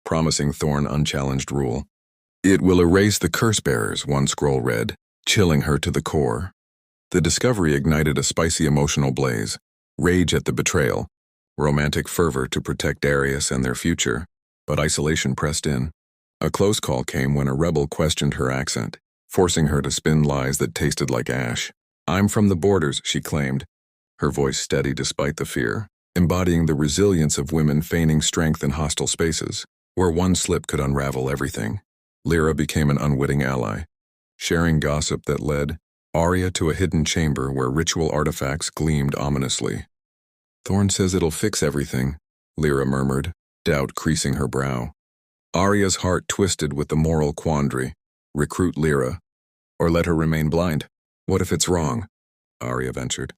promising Thorn unchallenged rule. "It will erase the curse bearers," one scroll read, chilling her to the core. The discovery ignited a spicy emotional blaze, rage at the betrayal, romantic fervor to protect Darius and their future, but isolation pressed in. A close call came when a rebel questioned her accent, forcing her to spin lies that tasted like ash. "I'm from the borders," she claimed, her voice steady despite the fear, embodying the resilience of women feigning strength in hostile spaces, where one slip could unravel everything. Lyra became an unwitting ally, sharing gossip that led Aria to a hidden chamber where ritual artifacts gleamed ominously. "Thorn says it'll fix everything," Lyra murmured, doubt creasing her brow. Aria's heart twisted with the moral quandary. Recruit Lyra, or let her remain blind. "What if it's wrong?" Aria ventured,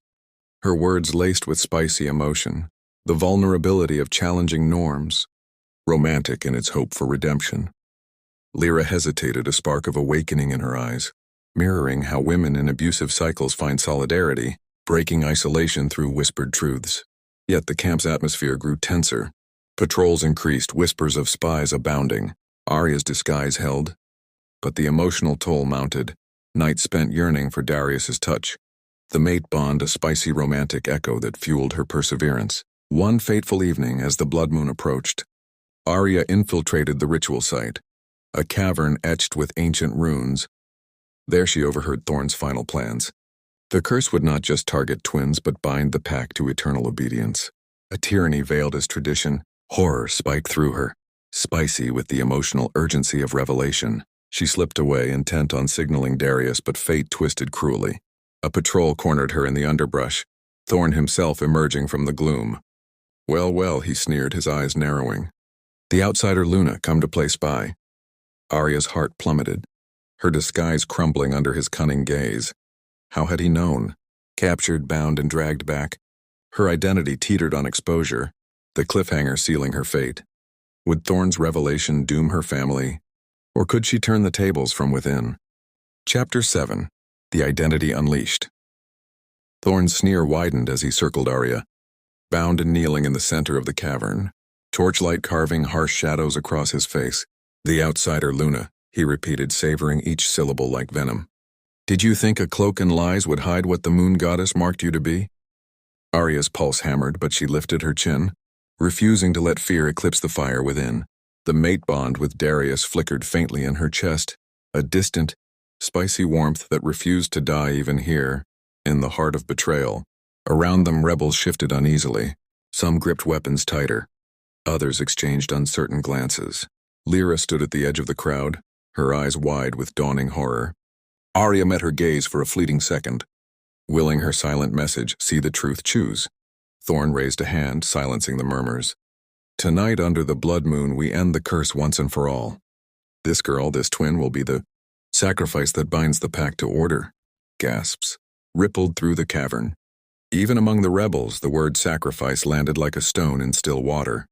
her words laced with spicy emotion, the vulnerability of challenging norms, romantic in its hope for redemption. Lyra hesitated, a spark of awakening in her eyes, mirroring how women in abusive cycles find solidarity, breaking isolation through whispered truths. Yet the camp's atmosphere grew tenser. Patrols increased, whispers of spies abounding. Aria's disguise held, but the emotional toll mounted, nights spent yearning for Darius's touch. The mate bond a spicy romantic echo that fueled her perseverance. One fateful evening, as the blood moon approached, Aria infiltrated the ritual site, a cavern etched with ancient runes. There she overheard Thorn's final plans. The curse would not just target twins but bind the pack to eternal obedience. A tyranny veiled as tradition, horror spiked through her, spicy with the emotional urgency of revelation. She slipped away, intent on signaling Darius, but fate twisted cruelly. A patrol cornered her in the underbrush, Thorn himself emerging from the gloom. "Well, well," he sneered, his eyes narrowing. "The outsider Luna, come to play spy." Aria's heart plummeted, her disguise crumbling under his cunning gaze. How had he known? Captured, bound, and dragged back. Her identity teetered on exposure, the cliffhanger sealing her fate. Would Thorn's revelation doom her family, or could she turn the tables from within? Chapter 7. The Identity Unleashed. Thorn's sneer widened as he circled Aria, bound and kneeling in the center of the cavern, torchlight carving harsh shadows across his face. "The outsider Luna," he repeated, savoring each syllable like venom. "Did you think a cloak and lies would hide what the moon goddess marked you to be?" Aria's pulse hammered, but she lifted her chin, refusing to let fear eclipse the fire within. The mate bond with Darius flickered faintly in her chest, a distant, spicy warmth that refused to die even here, in the heart of betrayal. Around them, rebels shifted uneasily. Some gripped weapons tighter. Others exchanged uncertain glances. Lyra stood at the edge of the crowd, her eyes wide with dawning horror. Aria met her gaze for a fleeting second, willing her silent message, "See the truth, choose." Thorn raised a hand, silencing the murmurs. "Tonight, under the blood moon, we end the curse once and for all. This girl, this twin, will be the sacrifice that binds the pack to order." Gasps rippled through the cavern. Even among the rebels, the word sacrifice landed like a stone in still water.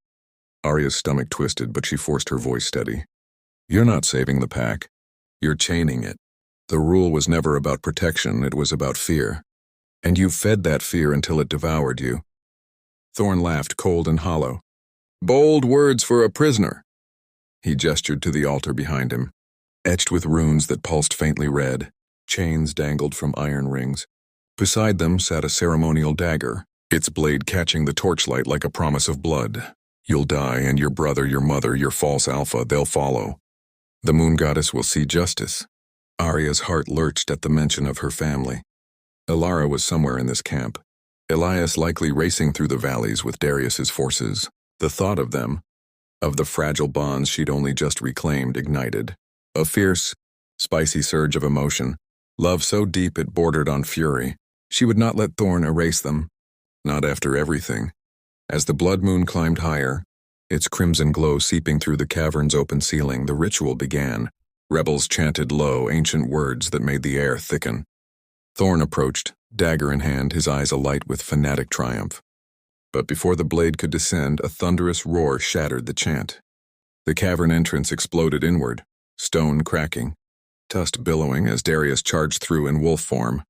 Aria's stomach twisted, but she forced her voice steady. "You're not saving the pack. You're chaining it. The rule was never about protection, it was about fear. And you fed that fear until it devoured you." Thorn laughed, cold and hollow. "Bold words for a prisoner." He gestured to the altar behind him, etched with runes that pulsed faintly red. Chains dangled from iron rings. Beside them sat a ceremonial dagger, its blade catching the torchlight like a promise of blood. "You'll die, and your brother, your mother, your false alpha, they'll follow. The moon goddess will see justice." Aria's heart lurched at the mention of her family. Ilara was somewhere in this camp, Elias likely racing through the valleys with Darius's forces. The thought of them, of the fragile bonds she'd only just reclaimed, ignited a fierce, spicy surge of emotion, love so deep it bordered on fury. She would not let Thorn erase them, not after everything. As the blood moon climbed higher, its crimson glow seeping through the cavern's open ceiling, the ritual began. Rebels chanted low, ancient words that made the air thicken. Thorn approached, dagger in hand, his eyes alight with fanatic triumph. But before the blade could descend, a thunderous roar shattered the chant. The cavern entrance exploded inward, stone cracking, tusk billowing as Darius charged through in wolf form,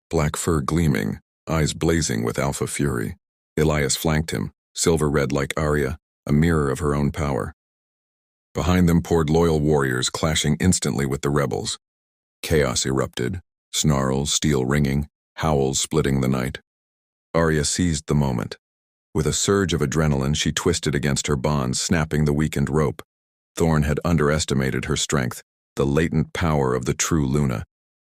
black fur gleaming, eyes blazing with alpha fury. Elias flanked him, silver-red like Aria, a mirror of her own power. Behind them poured loyal warriors, clashing instantly with the rebels. Chaos erupted, snarls, steel ringing, howls splitting the night. Aria seized the moment. With a surge of adrenaline, she twisted against her bonds, snapping the weakened rope. Thorn had underestimated her strength, the latent power of the true Luna.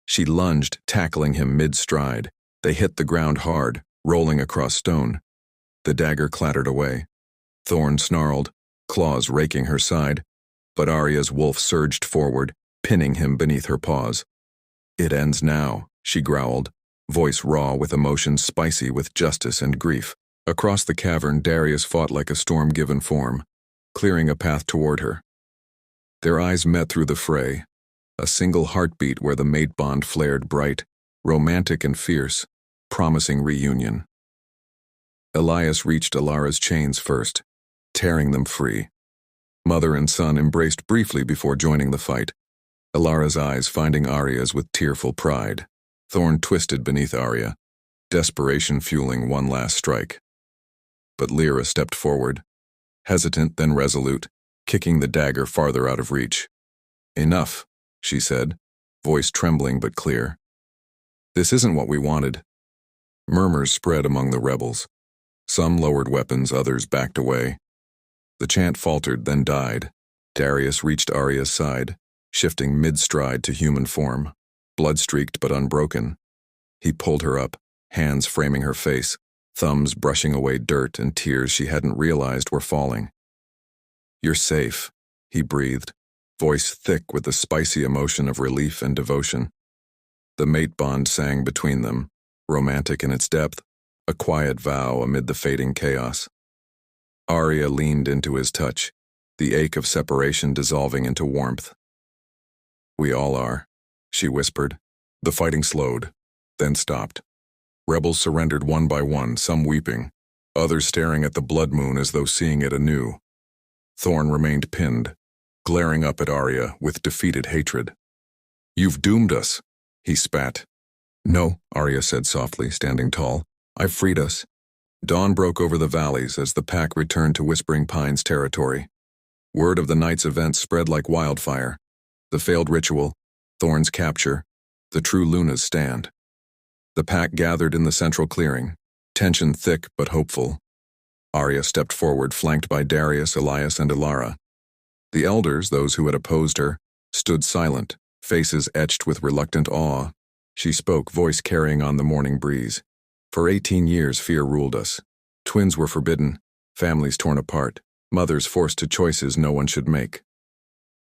She lunged, tackling him mid-stride. They hit the ground hard, rolling across stone. The dagger clattered away. Thorn snarled, claws raking her side, but Aria's wolf surged forward, pinning him beneath her paws. "It ends now," she growled, voice raw with emotion spicy with justice and grief. Across the cavern, Darius fought like a storm-given form, clearing a path toward her. Their eyes met through the fray, a single heartbeat where the mate bond flared bright, romantic and fierce, promising reunion. Elias reached Alara's chains first, tearing them free. Mother and son embraced briefly before joining the fight, Alara's eyes finding Aria's with tearful pride. Thorn twisted beneath Aria, desperation fueling one last strike. But Lyra stepped forward, hesitant then resolute, kicking the dagger farther out of reach. "Enough," she said, voice trembling but clear. "This isn't what we wanted." Murmurs spread among the rebels. Some lowered weapons, others backed away. The chant faltered, then died. Darius reached Aria's side, shifting mid-stride to human form, blood-streaked but unbroken. He pulled her up, hands framing her face, thumbs brushing away dirt and tears she hadn't realized were falling. "You're safe," he breathed, voice thick with the spicy emotion of relief and devotion. The mate bond sang between them, romantic in its depth, a quiet vow amid the fading chaos. Aria leaned into his touch, the ache of separation dissolving into warmth. "We all are," she whispered. The fighting slowed, then stopped. Rebels surrendered one by one, some weeping, others staring at the blood moon as though seeing it anew. Thorn remained pinned, glaring up at Aria with defeated hatred. "You've doomed us," he spat. "No," Aria said softly, standing tall. "I've freed us." Dawn broke over the valleys as the pack returned to Whispering Pines territory. Word of the night's events spread like wildfire. The failed ritual, Thorn's capture, the true Luna's stand. The pack gathered in the central clearing, tension thick but hopeful. Aria stepped forward, flanked by Darius, Elias, and Alara. The elders, those who had opposed her, stood silent, faces etched with reluctant awe. She spoke, voice carrying on the morning breeze. "For 18 years, fear ruled us. Twins were forbidden, families torn apart, mothers forced to choices no one should make."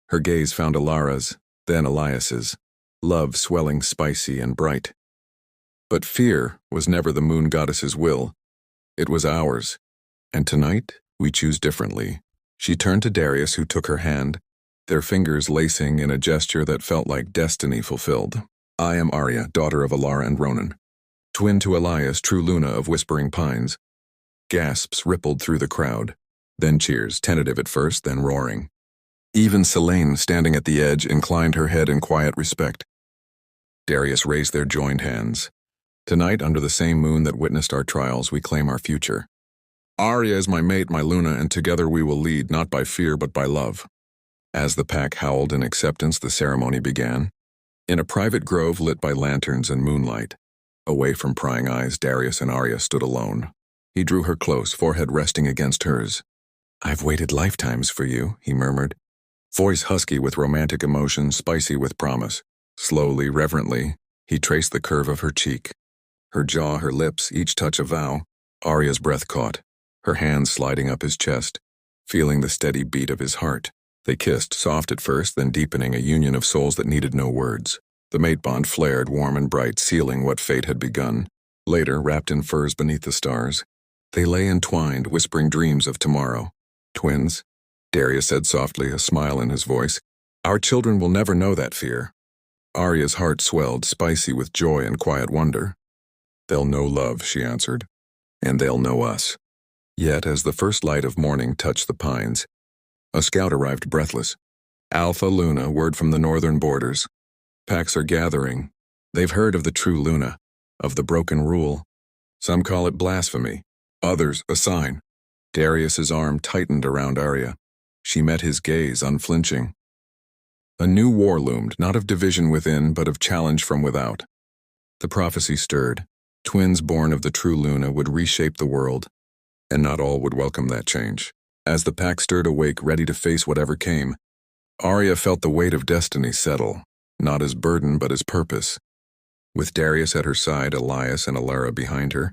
Her gaze found Alara's, then Elias's, love swelling spicy and bright. But fear was never the moon goddess's will. It was ours. And tonight, we choose differently. She turned to Darius, who took her hand, their fingers lacing in a gesture that felt like destiny fulfilled. "I am Aria, daughter of Alara and Ronan. Twin to Elias, true Luna of Whispering Pines." Gasps rippled through the crowd, then cheers, tentative at first, then roaring. Even Selene, standing at the edge, inclined her head in quiet respect. Darius raised their joined hands. "Tonight, under the same moon that witnessed our trials, we claim our future. Aria is my mate, my Luna, and together we will lead, not by fear but by love." As the pack howled in acceptance, the ceremony began. In a private grove lit by lanterns and moonlight, away from prying eyes, Darius and Aria stood alone. He drew her close, forehead resting against hers. "I've waited lifetimes for you," he murmured, voice husky with romantic emotion, spicy with promise. Slowly, reverently, he traced the curve of her cheek. Her jaw, her lips, each touch a vow. Aria's breath caught, her hands sliding up his chest, feeling the steady beat of his heart. They kissed, soft at first, then deepening, a union of souls that needed no words. The mate bond flared, warm and bright, sealing what fate had begun. Later, wrapped in furs beneath the stars, they lay entwined, whispering dreams of tomorrow. "Twins," Darius said softly, a smile in his voice. "Our children will never know that fear." Aria's heart swelled, spicy with joy and quiet wonder. "They'll know love," she answered, "and they'll know us." Yet, as the first light of morning touched the pines, a scout arrived breathless. "Alpha Luna, word from the northern borders. Packs are gathering. They've heard of the true Luna, of the broken rule. Some call it blasphemy, others a sign." Darius's arm tightened around Aria. She met his gaze, unflinching. A new war loomed, not of division within, but of challenge from without. The prophecy stirred. Twins born of the true Luna would reshape the world, and not all would welcome that change. As the pack stirred awake, ready to face whatever came, Aria felt the weight of destiny settle, not as burden but as purpose. With Darius at her side, Elias and Alara behind her,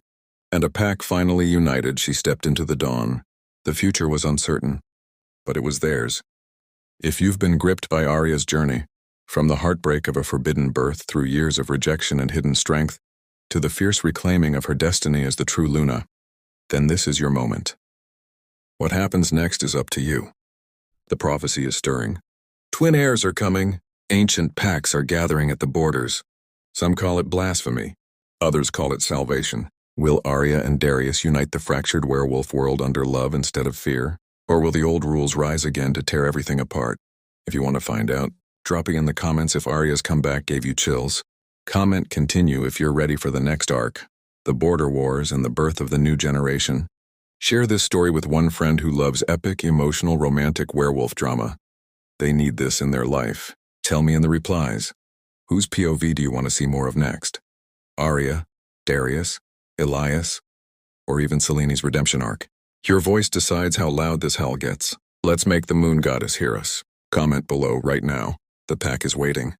and a pack finally united, she stepped into the dawn. The future was uncertain, but it was theirs. If you've been gripped by Aria's journey, from the heartbreak of a forbidden birth through years of rejection and hidden strength, to the fierce reclaiming of her destiny as the true Luna, then this is your moment. What happens next is up to you. The prophecy is stirring. Twin heirs are coming. Ancient packs are gathering at the borders. Some call it blasphemy. Others call it salvation. Will Aria and Darius unite the fractured werewolf world under love instead of fear? Or will the old rules rise again to tear everything apart? If you want to find out, drop it in the comments if Aria's comeback gave you chills. Comment continue if you're ready for the next arc, the border wars and the birth of the new generation. Share this story with one friend who loves epic, emotional, romantic werewolf drama. They need this in their life. Tell me in the replies. Whose POV do you want to see more of next? Aria, Darius, Elias, or even Seleni's redemption arc? Your voice decides how loud this hell gets. Let's make the moon goddess hear us. Comment below right now. The pack is waiting.